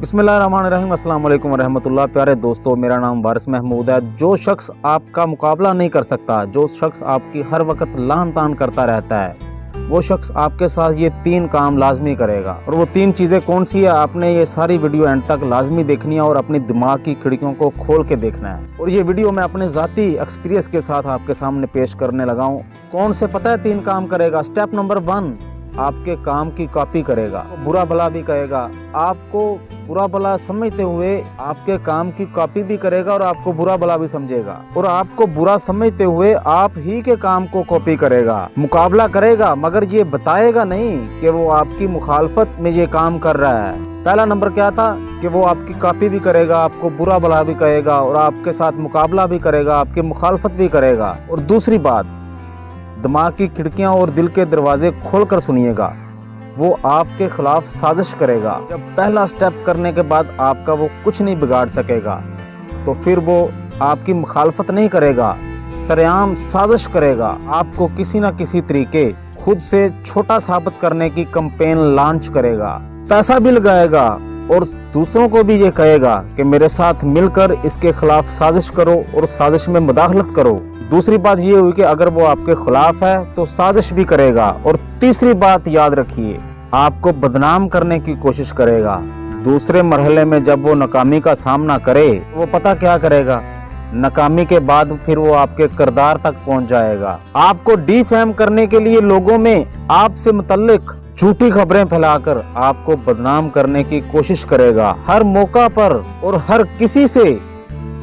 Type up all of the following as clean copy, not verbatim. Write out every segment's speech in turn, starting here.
बिस्मिल्लाहिर्रहमानिर्रहीम, अस्सलाम वालेकुम रहमतुल्लाह। प्यारे दोस्तों, मेरा नाम वारिस महमूद है। जो शख्स आपका मुकाबला नहीं कर सकता, जो शख्स आपकी हर वक्त लान तान करता रहता है, वो शख्स आपके साथ ये 3 काम लाजमी करेगा। और वो 3 चीज़ें कौन सी है, आपने ये सारी वीडियो एंड तक लाजमी देखनी है और अपनी दिमाग की खिड़कियों को खोल के देखना है। और ये वीडियो मैं अपने ज़ाती एक्सपीरियंस के साथ आपके सामने पेश करने लगा हूँ। कौन से पता है 3 काम करेगा। स्टेप नंबर 1, आपके काम की कॉपी करेगा, बुरा भला भी कहेगा। आपको बुरा भला समझते हुए आपके काम की कॉपी भी करेगा और आपको बुरा भला भी समझेगा, और आपको बुरा समझते हुए आप ही के काम को कॉपी करेगा। मुकाबला करेगा मगर ये बताएगा नहीं कि वो आपकी मुखालफत में ये काम कर रहा है। पहला नंबर क्या था कि वो आपकी कॉपी भी करेगा, आपको बुरा भला भी कहेगा और आपके साथ मुकाबला भी करेगा, आपकी मुखालफत भी करेगा। और दूसरी बात, दिमाग की खिड़कियां और दिल के दरवाजे खोलकर सुनिएगा, वो आपके खिलाफ साजिश करेगा। जब पहला स्टेप करने के बाद आपका वो कुछ नहीं बिगाड़ सकेगा, तो फिर वो आपकी मुखालफत नहीं करेगा, सरेआम साजिश करेगा। आपको किसी न किसी तरीके खुद से छोटा साबित करने की कैंपेन लॉन्च करेगा, पैसा भी लगाएगा और दूसरों को भी ये कहेगा कि मेरे साथ मिलकर इसके खिलाफ साजिश करो और साजिश में मुदाखलत करो। दूसरी बात ये हुई कि अगर वो आपके खिलाफ है तो साजिश भी करेगा। और तीसरी बात याद रखिए, आपको बदनाम करने की कोशिश करेगा। दूसरे मरहले में जब वो नाकामी का सामना करे, वो पता क्या करेगा, नाकामी के बाद फिर वो आपके किरदार तक पहुंच जाएगा। आपको डिफेम करने के लिए लोगों में आपसे मुतल्लिक झूठी खबरें फैलाकर आपको बदनाम करने की कोशिश करेगा। हर मौका पर और हर किसी से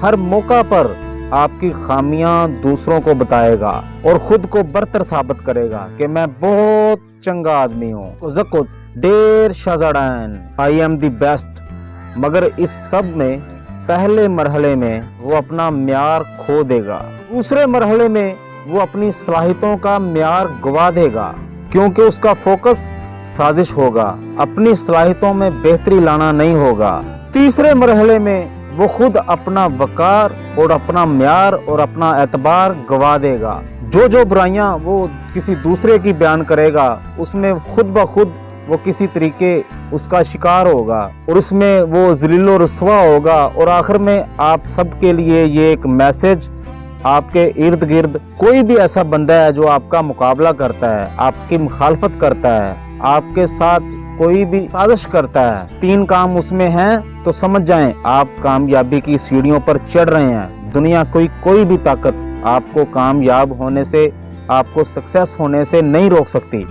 हर मौका पर आपकी खामियां दूसरों को बताएगा और खुद को बरतर साबित करेगा कि मैं बहुत चंगा आदमी हूँ। ज़कुत डेर शाहज़ादान, आई एम दी बेस्ट। मगर इस सब में पहले मरहले में वो अपना म्यार खो देगा, दूसरे मरहले में वो अपनी सलाहियतों का म्यार गवा देगा, क्योंकि उसका फोकस साजिश होगा, अपनी सलाहियतों में बेहतरी लाना नहीं होगा। तीसरे मरहले में वो खुद अपना वकार और अपना म्यार और अपना एतबार गवा देगा। जो बुराइयां वो किसी दूसरे की बयान करेगा, उसमें खुद ब खुद वो किसी तरीके उसका शिकार होगा और इसमें वो ज़लील और रुस्वा होगा। और आखिर में आप सबके लिए ये एक मैसेज, आपके इर्द गिर्द कोई भी ऐसा बंदा है जो आपका मुकाबला करता है, आपकी मुखालफत करता है, आपके साथ कोई भी साजिश करता है, 3 काम उसमें हैं, तो समझ जाएं आप कामयाबी की सीढ़ियों पर चढ़ रहे हैं। दुनिया कोई भी ताकत आपको कामयाब होने से, आपको सक्सेस होने से नहीं रोक सकती।